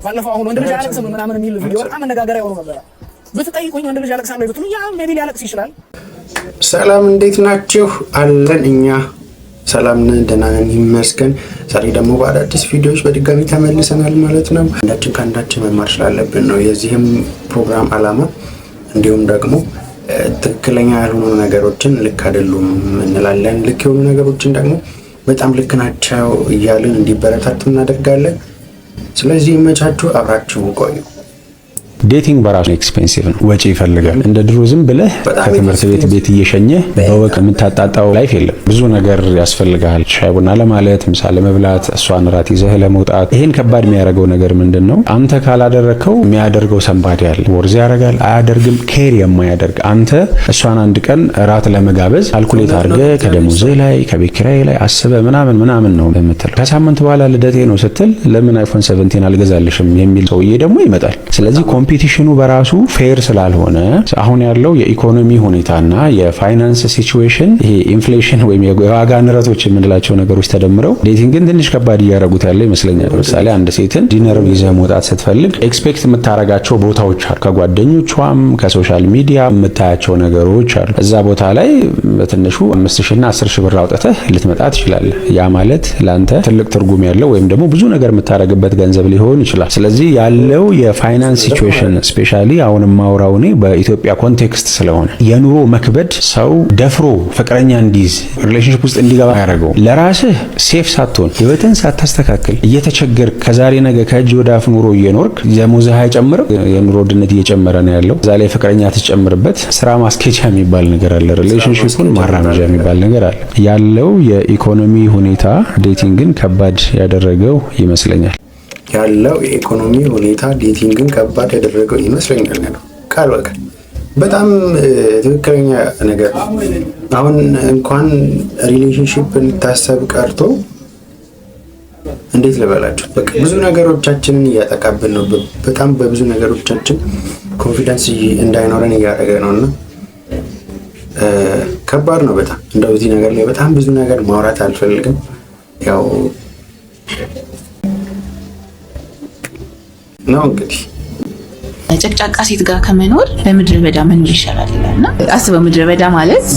ባለፈው አሁን ወንድ ልጅ አያለቅስም ምናምን የሚል ቪዲዮ በጣም መነጋገሪያ ሆኖ ነበር። ብትጠይቁኝ ወንድ ልጅ ያለቅሳል ብትሉ ያ ሜቢ ሊያለቅስ ይችላል። ሰላም እንዴት ናችሁ? አለን እኛ ሰላም ነን፣ ደህና ነን ይመስገን። ዛሬ ደግሞ በአዳዲስ ቪዲዮዎች በድጋሚ ተመልሰናል ማለት ነው። አንዳችን ከአንዳችን መማር ስላለብን ነው የዚህም ፕሮግራም ዓላማ። እንዲሁም ደግሞ ትክክለኛ ያልሆኑ ነገሮችን ልክ አይደሉም እንላለን፣ ልክ የሆኑ ነገሮችን ደግሞ በጣም ልክ ናቸው እያልን እንዲበረታቱ እናደርጋለን። ስለዚህ ይመቻችሁ፣ አብራችሁ ቆዩ። ዴቲንግ በራሱ ኤክስፔንሲቭ ነው፣ ወጪ ይፈልጋል። እንደ ድሮ ዝም ብለህ ከትምህርት ቤት እየሸኘህ በወቅ የምታጣጣው ላይፍ የለም። ብዙ ነገር ያስፈልጋል። ሻይ ቡና ለማለት፣ ምሳ ለመብላት፣ እሷን ራት ይዘህ ለመውጣት። ይሄን ከባድ የሚያደርገው ነገር ምንድነው? አንተ ካላደረከው የሚያደርገው ሰንባዲ አለ። ወርዝ ያደርጋል አያደርግም፣ ኬር የማያደርግ አንተ እሷን አንድ ቀን ራት ለመጋበዝ ካልኩሌት አድርገህ ከደሞዝህ ላይ ከቤት ኪራይ ላይ አስበህ ምናምን ነው የምትለው። ከሳምንት በኋላ ልደቴ ነው ስትል ለምን አይፎን 17 አልገዛልሽም የሚል ሰውዬ ደግሞ ይመጣል። ስለዚህ ኮምፒቲሽኑ በራሱ ፌር ስላልሆነ አሁን ያለው የኢኮኖሚ ሁኔታና የፋይናንስ ሲቹዌሽን ይሄ ኢንፍሌሽን ወይም የዋጋ ንረቶች የምንላቸው ነገሮች ተደምረው ዴቲንግን ትንሽ ከባድ እያደረጉት ያለው ይመስለኛል። ለምሳሌ አንድ ሴትን ዲነር ይዘህ መውጣት ስትፈልግ ኤክስፔክት የምታረጋቸው ቦታዎች አሉ። ከጓደኞቿም ከሶሻል ሚዲያ የምታያቸው ነገሮች አሉ። እዛ ቦታ ላይ በትንሹ 5,000 እና 10,000 ብር አውጥተህ ልትመጣ ትችላለህ። ያ ማለት ላንተ ትልቅ ትርጉም ያለው ወይም ደግሞ ብዙ ነገር የምታረግበት ገንዘብ ሊሆን ይችላል። ስለዚህ ያለው የፋይናንስ ሲቹዌሽን ስፔሻሊ አሁን ማውራው እኔ በኢትዮጵያ ኮንቴክስት ስለሆነ የኑሮ መክበድ ሰው ደፍሮ ፍቅረኛ እንዲይዝ ሪሌሽንሺፕ ውስጥ እንዲገባ ያደርገው። ለራስህ ሴፍ ሳትሆን ህይወትን ሳታስተካክል እየተቸገር ከዛሬ ነገ ከእጅ ወደ አፍ ኑሮ እየኖርክ ደሞዝህ አይጨምርም። የኑሮ ውድነት እየጨመረ ነው ያለው። እዛ ላይ ፍቅረኛ ትጨምርበት ስራ ማስኬጃ የሚባል ነገር አለ፣ ሪሌሽንሺፑን ማራመጃ የሚባል ነገር አለ። ያለው የኢኮኖሚ ሁኔታ ዴቲንግን ከባድ ያደረገው ይመስለኛል። ያለው የኢኮኖሚ ሁኔታ ዴቲንግን ከባድ ያደረገው ይመስለኛል ነው ቃል በቃል በጣም ትክክለኛ ነገር። አሁን እንኳን ሪሌሽንሺፕ እንታሰብ ቀርቶ እንዴት ልበላችሁ፣ በቃ ብዙ ነገሮቻችንን እያጠቃብን ነው። በጣም በብዙ ነገሮቻችን ኮንፊደንስ እንዳይኖረን እያደረገ ነውና ከባድ ነው በጣም። እንደው እዚህ ነገር ላይ በጣም ብዙ ነገር ማውራት አልፈልግም። ያው ነው እንግዲህ ጨቅጫቃ ሴት ጋር ከመኖር በምድረ በዳ መኖር ይሻላል ይላልና አስበው። ምድረ በዳ ማለት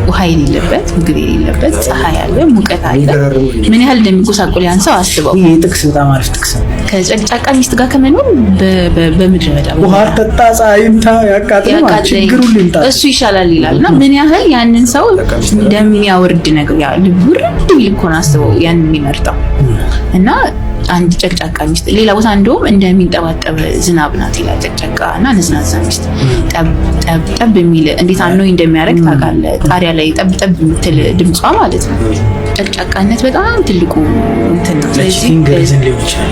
ውሃ የሌለበት፣ ምግብ የሌለበት፣ ፀሐይ ያለ፣ ሙቀት አለ። ምን ያህል እንደሚጎሳቆል ያን ሰው አስበው። ይሄ ጥቅስ በጣም አሪፍ ጥቅስ ነው። ከጨቅጫቃ ሚስት ጋር ከመኖር በምድረ በዳ ውሃ ጠጣ፣ ፀሐይንታ ያቃጥላል፣ ችግሩ ሊምጣ እሱ ይሻላል ይላልና ምን ያህል ያንን ሰው እንደሚያወርድ ነገር ያ ልቡርድ ቢልኮን አስበው ያንን የሚመርጠው እና አንድ ጨቅጫቃ ሚስት ሌላ ቦታ እንደውም እንደሚንጠባጠብ ዝናብ ናት ይላል። ጨቅጫቃ እና ነዝናዛ ሚስት ጠብ የሚል እንዴት አኖይ እንደሚያደርግ ታውቃለህ? ጣሪያ ላይ ጠብ የምትል ድምጿ ማለት ነው። ጨቅጫቃነት በጣም ትልቁ እንትን ነው። ስለዚህ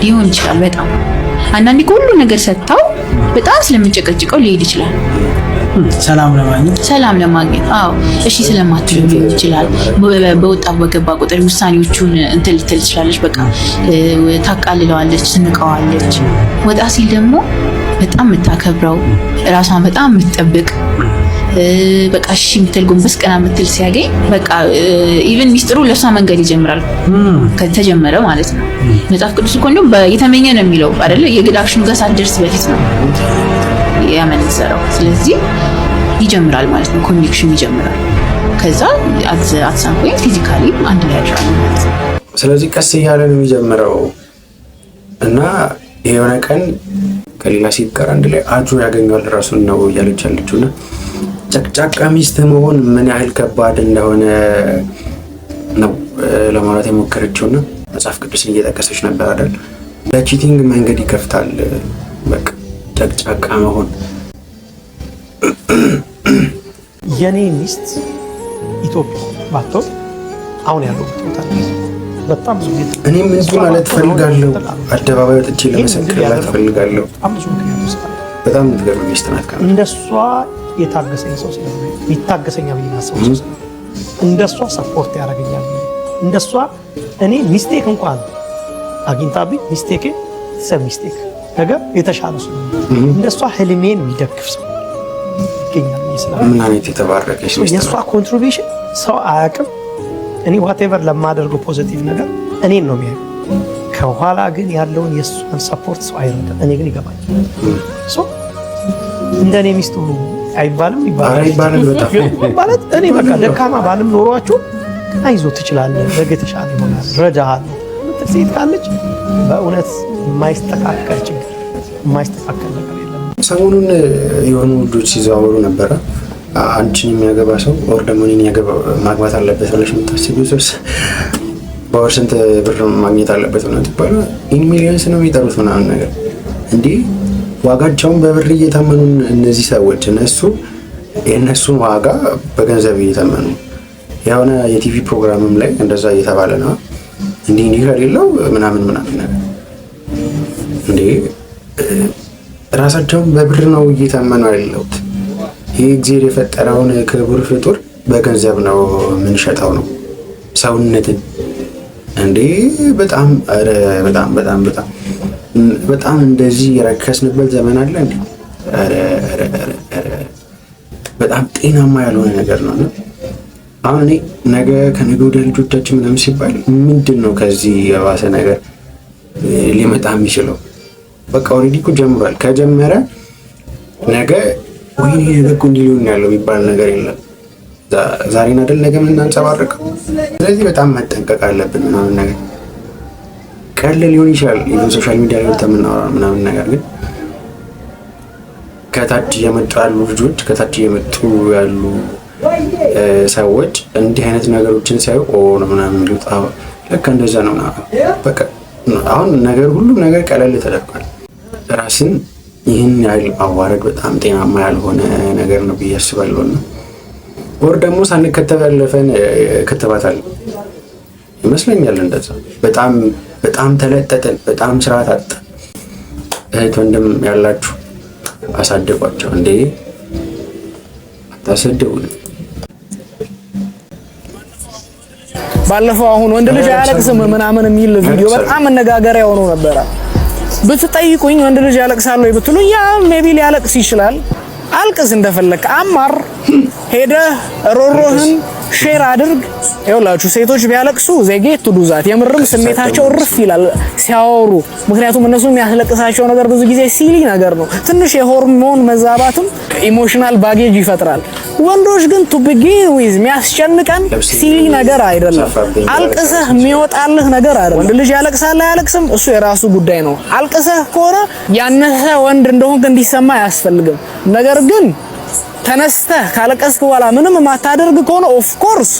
ሊሆን ይችላል በጣም አንዳንዴ ሁሉ ነገር ሰጥታው በጣም ስለምንጨቀጭቀው ሊሄድ ይችላል። ሰላም ለማግኘት አዎ እሺ ስለማትሉ ሊሆን ይችላል። በወጣ በገባ ቁጥር ውሳኔዎቹን እንትን ልትል ትችላለች። በቃ ታቃልለዋለች፣ ትንቀዋለች። ወጣ ሲል ደግሞ በጣም የምታከብረው ራሷን በጣም የምትጠብቅ በቃ እሺ የምትል ጎንበስ ቀና የምትል ሲያገኝ በቃ ኢቭን ሚስጥሩ ለሷ መንገድ ይጀምራል ከተጀመረ ማለት ነው። መጽሐፍ ቅዱስ እኮ እንደውም የተመኘ ነው የሚለው አይደለ? የግዳሽን ጋር ሳትደርስ በፊት ነው ያመነዘረው። ስለዚህ ይጀምራል ማለት ነው፣ ኮኔክሽን ይጀምራል። ከዛ አትሳን ፖይንት ፊዚካሊ አንድ ላይ ያድራል ማለት ነው። ስለዚህ ቀስ እያለ ነው የሚጀምረው እና የሆነ ቀን ከሌላ ሴት ጋር አንድ ላይ አድሮ ያገኘዋል ራሱን ነው እያለች ያለችውና ጨቅጫቃ ሚስት መሆን ምን ያህል ከባድ እንደሆነ ነው ለማለት የሞከረችውና መጽሐፍ ቅዱስን እየጠቀሰች ነበር አይደል? ለቺቲንግ መንገድ ይከፍታል። በቃ ጨቅጫቃ መሆን። የኔ ሚስት ኢትዮጵያ ባትሆን አሁን ያለው ቦታ በጣም ብዙ ጊዜ እኔም እንዲህ ማለት ፈልጋለሁ፣ አደባባይ ወጥቼ ለመሰከርላት ፈልጋለሁ። በጣም የምትገርም ሚስት ናት። እንደሷ የታገሰኝ ሰው ስለሆነ ይታገሰኛል ብዬ ማሰብ ሰው እንደሷ ሰፖርት ያደርገኛል። እንደሷ እኔ ሚስቴክ እንኳን አግኝታብኝ ሚስቴክ ሚስቴክ ነገር የተሻለ ሰው እንደሷ ህልሜን የሚደግፍ ሰው ይገኛል ይስላል። ምን አይነት የተባረከች ሚስት ነው። የሷ ኮንትሪቢዩሽን ሰው አያውቅም። እኔ ዋቴቨር ለማደርገው ፖዚቲቭ ነገር እኔን ነው የሚያየው። ከኋላ ግን ያለውን የእሷን ሰፖርት ሰው አይረዳም። እኔ ግን ይገባኝ እንደኔ ሚስት ሁሉ አይባልም ማለት እኔ በቃ ደካማ ባልም ኖሯችሁ አይዞ ትችላለህ፣ ነገ የተሻለ ይሆናል፣ ረዳሃለሁ ሴት ካለች በእውነት የማይስተካከል ችግር የማይስተካከል ነገር የለም። ሰሞኑን የሆኑ ልጆች ሲዘዋወሩ ነበረ። አንቺን የሚያገባ ሰው ኦር ደግሞ እኔን ማግባት አለበት ብለሽ የምታስቢው ሰው በወር ስንት ብር ማግኘት አለበት ነው ትባሉ። ኢን ሚሊዮንስ ነው የሚጠሩት ምናምን ነገር እንዲህ ዋጋቸውን በብር እየተመኑ እነዚህ ሰዎች እነሱ የእነሱን ዋጋ በገንዘብ እየተመኑ የሆነ የቲቪ ፕሮግራምም ላይ እንደዛ እየተባለ ነው እንዲህ ከሌለው ምናምን ነገር እንዴ ራሳቸውን በብር ነው እየተመኑ ያለውት። ይህ እግዚአብሔር የፈጠረውን ክቡር ፍጡር በገንዘብ ነው የምንሸጠው ነው ሰውነትን እንዴ በጣም በጣም እንደዚህ የረከስንበት ዘመን አለ እንዴ? በጣም ጤናማ ያልሆነ ነገር ነው። አሁን እኔ ነገ ከነገ ወዲያ ልጆቻችን ምናምን ሲባል ምንድን ነው ከዚህ የባሰ ነገር ሊመጣ የሚችለው? በቃ ኦልሬዲ እኮ ጀምሯል። ከጀመረ ነገ ወይኔ ነገ እኮ እንዲህ ሊሆን ያለው የሚባል ነገር የለም። ዛሬን አይደል ነገ የምናንጸባርቀው። ስለዚህ በጣም መጠንቀቅ አለብን ምናምን ነገር ቀለል ሊሆን ይችላል ሶሻል ሚዲያ ላይ ተምናወራ ምናምን ነገር ግን ከታች የመጡ ያሉ ልጆች ከታች የመጡ ያሉ ሰዎች እንዲህ አይነት ነገሮችን ሳይው ነው ምናምን ልጣ ለካ እንደዛ ነው በቃ አሁን ነገር ሁሉም ነገር ቀለል ተደርጓል። ራስን ይህን ያህል ማዋረድ በጣም ጤናማ ያልሆነ ነገር ነው ብዬ አስባለሁ። ወር ደግሞ ሳንከተብ ያለፈን ክትባታል ይመስለኛል። እንደዛ በጣም ተለጠጠን፣ በጣም ስርዓት አጣን። እህት ወንድም ያላችሁ አሳድጓቸው እንዴ አታሰድቡን። ባለፈው አሁን ወንድ ልጅ አያለቅስም ምናምን የሚል ቪዲዮ በጣም መነጋገሪያ ሆኖ ነበረ። ብትጠይቁኝ ወንድ ልጅ ያለቅሳል ወይ ብትሉኝ ያ ሜቢ ሊያለቅስ ይችላል። አልቅስ እንደፈለክ አማር ሄደህ ሮሮህን ሼር አድርግ። ይኸውላችሁ ሴቶች ቢያለቅሱ ዜጌት ዱዛት የምርም ስሜታቸው እርፍ ይላል ሲያወሩ። ምክንያቱም እነሱ የሚያስለቅሳቸው ነገር ብዙ ጊዜ ሲሊ ነገር ነው። ትንሽ የሆርሞን መዛባትም ኢሞሽናል ባጌጅ ይፈጥራል። ወንዶች ግን ቱ ቢጊን ዊዝ የሚያስጨንቀን ሲሊ ነገር አይደለም። አልቅሰህ የሚወጣልህ ነገር አይደለም። ወንድ ልጅ ያለቅሳል አያለቅስም እሱ የራሱ ጉዳይ ነው። አልቅሰህ ከሆነ ያነሰ ወንድ እንደሆንክ እንዲሰማ አያስፈልግም። ነገር ግን ተነስተህ ካለቀስክ በኋላ ምንም የማታደርግ ከሆነ ኦፍ ኮርስ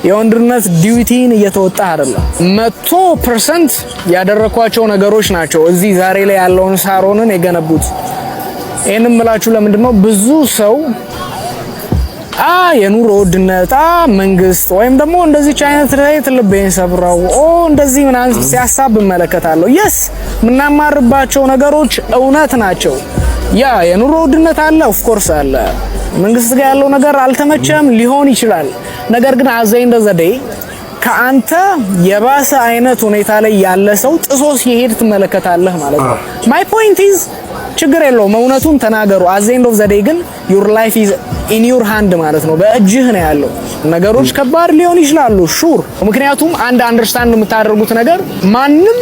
የወንድነት ዲዩቲን እየተወጣ አይደለም። 100% ያደረኳቸው ነገሮች ናቸው እዚህ ዛሬ ላይ ያለውን ሳሮንን የገነቡት። ይሄንን ምላችሁ ለምንድነው ብዙ ሰው የኑሮ ውድነት መንግስት ወይም ደግሞ እንደዚህ አይነት ላይ ልቤን ሰብራው እንደዚህ ምናምን ሲያሳብ እመለከታለሁ። የስ ምናማርባቸው ነገሮች እውነት ናቸው። የኑሮ ውድነት አለ ኦፍ ኮርስ አለ። መንግስት ጋር ያለው ነገር አልተመቸም ሊሆን ይችላል። ነገር ግን አዘይ እንደዘዴ ከአንተ የባሰ አይነት ሁኔታ ላይ ያለ ሰው ጥሶ ሲሄድ ትመለከታለህ ማለት ነው። ማይ ፖይንት ኢዝ ችግር የለውም እውነቱን ተናገሩ። አዘይ ኤንድ ኦፍ ዘ ዴይ ግን ዩር ላይፍ ኢዝ ኢን ዩር ሃንድ ማለት ነው። በእጅህ ነው ያለው። ነገሮች ከባድ ሊሆን ይችላሉ ሹር። ምክንያቱም አንድ አንደርስታንድ የምታደርጉት ነገር ማንም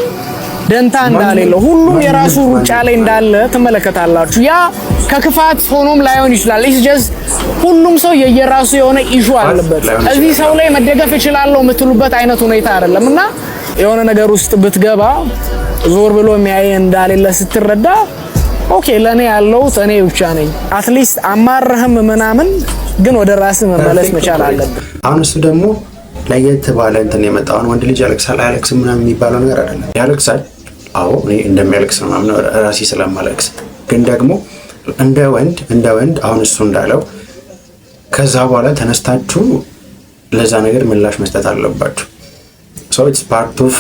ደንታ እንዳሌለው ሁሉም የራሱ ሩጫ ላይ እንዳለ ትመለከታላችሁ። ያ ከክፋት ሆኖም ላይሆን ይችላል። ኢትስ ጀስት ሁሉም ሰው የየራሱ የሆነ ኢሹ አለበት። እዚህ ሰው ላይ መደገፍ እችላለሁ የምትሉበት አይነት ሁኔታ አይደለምና የሆነ ነገር ውስጥ ብትገባ ዞር ብሎ የሚያይ እንዳሌለ ስትረዳ ኦኬ ለኔ ያለው እኔ ብቻ ነኝ አትሊስት አማረህም ምናምን ግን ወደ ራስ መመለስ መቻል አለበት። አሁን እሱ ደግሞ ለየት ባለ እንትን የመጣው ወንድ ልጅ ያለቅሳል አያለቅስም ምናምን የሚባለው ነገር አይደለም። ያለቅሳል አዎ እኔ እንደሚያለቅስ ነው ማለት ራሴ ስለማለቅስ ግን ደግሞ እንደ ወንድ አሁን እሱ እንዳለው ከዛ በኋላ ተነስታችሁ ለዛ ነገር ምላሽ መስጠት አለባችሁ። ሶ ኢትስ ፓርት ኦፍ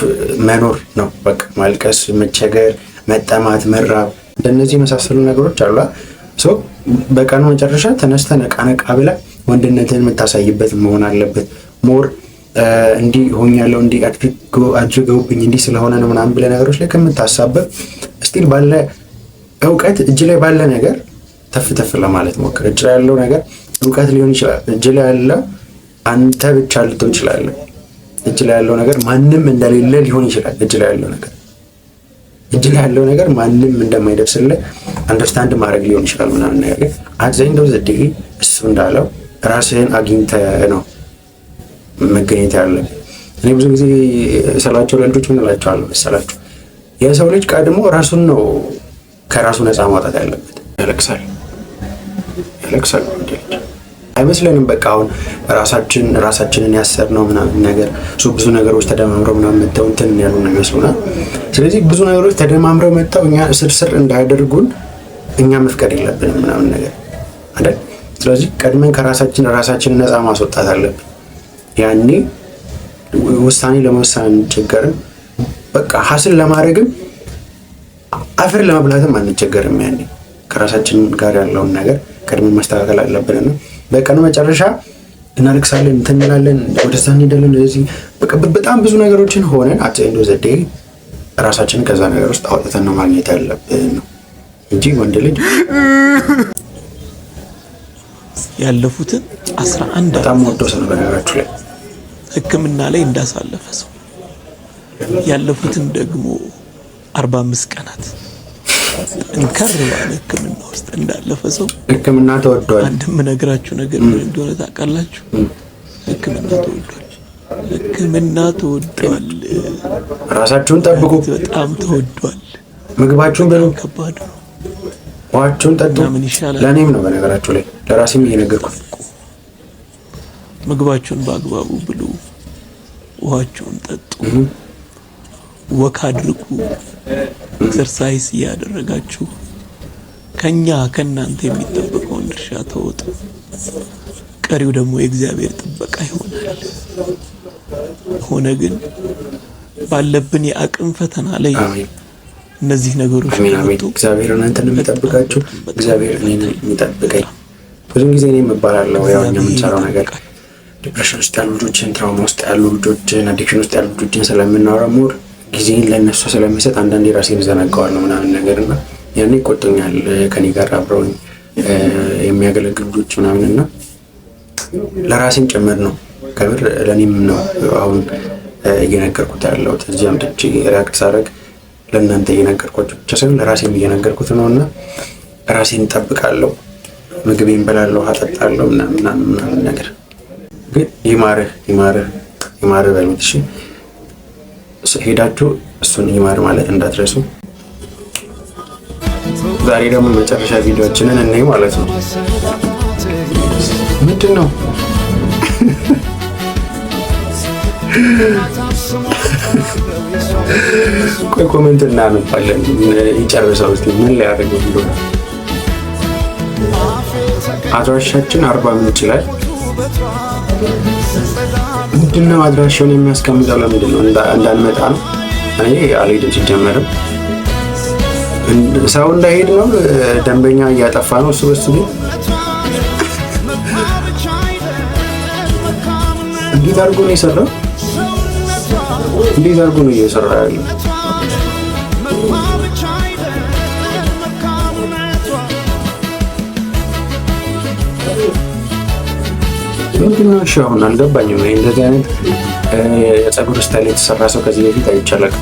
መኖር ነው። በቃ ማልቀስ፣ መቸገር፣ መጠማት፣ መራብ እንደነዚህ መሳሰሉ ነገሮች አሉ። ሶ በቀኑ መጨረሻ ተነስተ ነቃ ብላ ወንድነትን የምታሳይበት መሆን አለበት። ሞር እንዲህ ሆኛለሁ እንዲህ አድርገውብኝ እንዲህ ስለሆነ ነው ምናምን ብለህ ነገሮች ላይ ከምታሳበብ ስቲል ባለ እውቀት እጅ ላይ ባለ ነገር ተፍ ለማለት ሞክር። እጅ ላይ ያለው ነገር እውቀት ሊሆን ይችላል። እጅ ላይ ያለው አንተ ብቻ ልትሆን ይችላል። እጅ ላይ ያለው ነገር ማንም እንደሌለ ሊሆን ይችላል። እጅ ላይ ያለው ነገር እጅ ላይ ያለው ነገር ማንም እንደማይደርስልህ አንደርስታንድ ማድረግ ሊሆን ይችላል ምናምን ነገር ግን አትዘይንደው ዘዴ እሱ እንዳለው ራስህን አግኝተህ ነው መገኘት ያለብህ። እኔ ብዙ ጊዜ ስላቸው ለልጆች ምን እላቸዋለሁ መሰላችሁ? የሰው ልጅ ቀድሞ ራሱን ነው ከራሱ ነፃ ማውጣት ያለበት። ያለቅሳል አይመስለንም? በቃ አሁን ራሳችንን ያሰርነው ምናምን ነገር ብዙ ነገሮች ተደማምረው ምናምን መተው እንትን ያሉ ነው የሚመስሉና ስለዚህ ብዙ ነገሮች ተደማምረው መተው እኛ ስር እንዳያደርጉን እኛ መፍቀድ የለብንም ምናምን ነገር አይደል? ስለዚህ ቀድመን ራሳችንን ነፃ ማስወጣት አለብን። ያኔ ውሳኔ ለመወሰን ችግርም በቃ ሀስል ለማድረግም አፈር ለመብላትም አንቸገርም። ያኔ ከራሳችን ጋር ያለውን ነገር ቀድመን ማስተካከል አለብንና በቀኑ መጨረሻ እናልቅሳለን፣ እንተኛለን፣ ወደዛ እንሄዳለን። ስለዚህ በቃ በጣም ብዙ ነገሮችን ሆነን አትንዶ ዘዴ ራሳችንን ከዛ ነገር ውስጥ አውጥተን ነው ማግኘት ያለብን ነው እንጂ ወንድ ልጅ ያለፉትን 11 በጣም ወዶ ሰው በነገራችሁ ላይ ሕክምና ላይ እንዳሳለፈ ሰው ያለፉትን ደግሞ 45 ቀናት እንከር ባለ ሕክምና ውስጥ እንዳለፈ ሰው ሕክምና ተወዷል። አንድም ነግራችሁ ነገር እንደሆነ ታውቃላችሁ። ሕክምና ተወዷል። ራሳችሁን ጠብቁ። በጣም ተወዷል። ምግባችሁን ብሉ። ከባድ ነው። ውሃችሁን ጠጡ። ለእኔም ነው በነገራችሁ ላይ ለራሴም እየነገርኩ ምግባችሁን በአግባቡ ብሉ፣ ውሃችሁን ጠጡ፣ ወክ አድርጉ፣ ኤክሰርሳይዝ እያደረጋችሁ ከእናንተ የሚጠበቀውን ድርሻ ተወጡ። ቀሪው ደግሞ የእግዚአብሔር ጥበቃ ይሆናል። ሆነ ግን ባለብን የአቅም ፈተና ላይ እነዚህ ነገሮች አሜን። እግዚአብሔር እናንተን የሚጠብቃችሁ እግዚአብሔር እኔን የሚጠብቀኝ ብዙ ጊዜ እኔ እባላለሁ። ያው እኛ የምንሰራው ነገር ዲፕሬሽን ውስጥ ያሉ ልጆችን፣ ትራውማ ውስጥ ያሉ ልጆችን፣ አዲክሽን ውስጥ ያሉ ልጆችን ስለምናወራ ሞር ጊዜን ለነሱ ስለሚሰጥ አንዳንዴ ራሴን ዘናጋዋለሁ ምናምን ነገርና ያኔ ይቆጡኛል ከኔ ጋር አብረውኝ የሚያገለግሉ ልጆች ምናምንና ለራሴን ጭምር ነው ከምር ለኔም ነው አሁን እየነገርኩት ያለው እዚህ አምጥቼ ሪአክት ሳደርግ ለእናንተ እየነገርኳችሁ ብቻ ሳይሆን ለራሴም እየነገርኩት ነውና ራሴን እጠብቃለሁ፣ ምግቤን በላለሁ፣ አጠጣለሁ ምናምን ነገር ግን ይማርህ በሉት። እሺ ሄዳችሁ እሱን ይማር ማለት እንዳትረሱ። ዛሬ ደግሞ መጨረሻ ቪዲዮአችንን እንይ ማለት ነው። ምንድን ነው ቆይ ኮሜንት እናነባለን። ይጨርሰው እስቲ ምን ሊያደርገው እንደሆነ። አድራሻችን 40 ምንጭ ላይ ምንድነው አድራሻውን የሚያስቀምጠው? ለምንድን ነው እንዳንመጣ ነው? እኔ አልሄድም። ሲጀመርም ሰው እንዳይሄድ ነው። ደንበኛ እያጠፋ ነው እሱ በሱ ግን እንዴት አድርጎ ነው የሰራው? እንዴት አድርጎ ነው እየሰራ ያለው? ምንድነው? እሺ አሁን አልገባኝም። እንደዚህ አይነት የፀጉር ስታይል የተሰራ ሰው ከዚህ በፊት አይቻልም።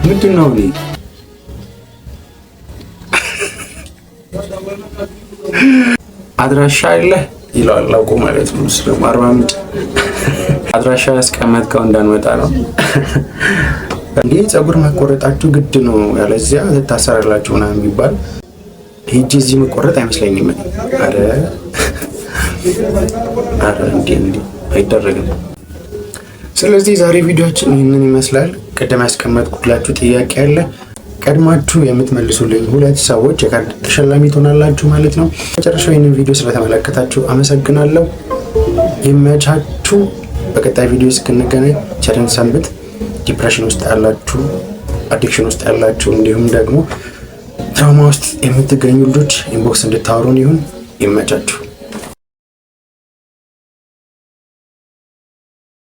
ምንድነው? አድራሻ አለ ይላል አውቆ ማለት ነው። ስለማ 40 ምንጭ አድራሻ ያስቀመጥከው እንዳንመጣ ነው እንዴ? ፀጉር መቆረጣችሁ ግድ ነው ያለዚያ ትታሰራላችሁ ምናምን የሚባል ሂጂ እዚህ መቆረጥ አይመስለኝም። አረ እንዴ አይደረግም። ስለዚህ ዛሬ ቪዲዮአችን ይህንን ይመስላል። ቀደም ያስቀመጥኩላችሁ ጥያቄ አለ። ቀድማችሁ የምትመልሱልኝ 2 ሰዎች የካርድ ተሸላሚ ትሆናላችሁ ማለት ነው። መጨረሻው ይህንን ቪዲዮ ስለተመለከታችሁ አመሰግናለሁ። ይመቻችሁ። በቀጣይ ቪዲዮ እስክንገናኝ ቸርን ሰንብት። ዲፕሬሽን ውስጥ ያላችሁ፣ አዲክሽን ውስጥ ያላችሁ እንዲሁም ደግሞ ትራውማ ውስጥ የምትገኙ ልጆች ኢንቦክስ እንድታወሩን ይሁን። ይመቻችሁ።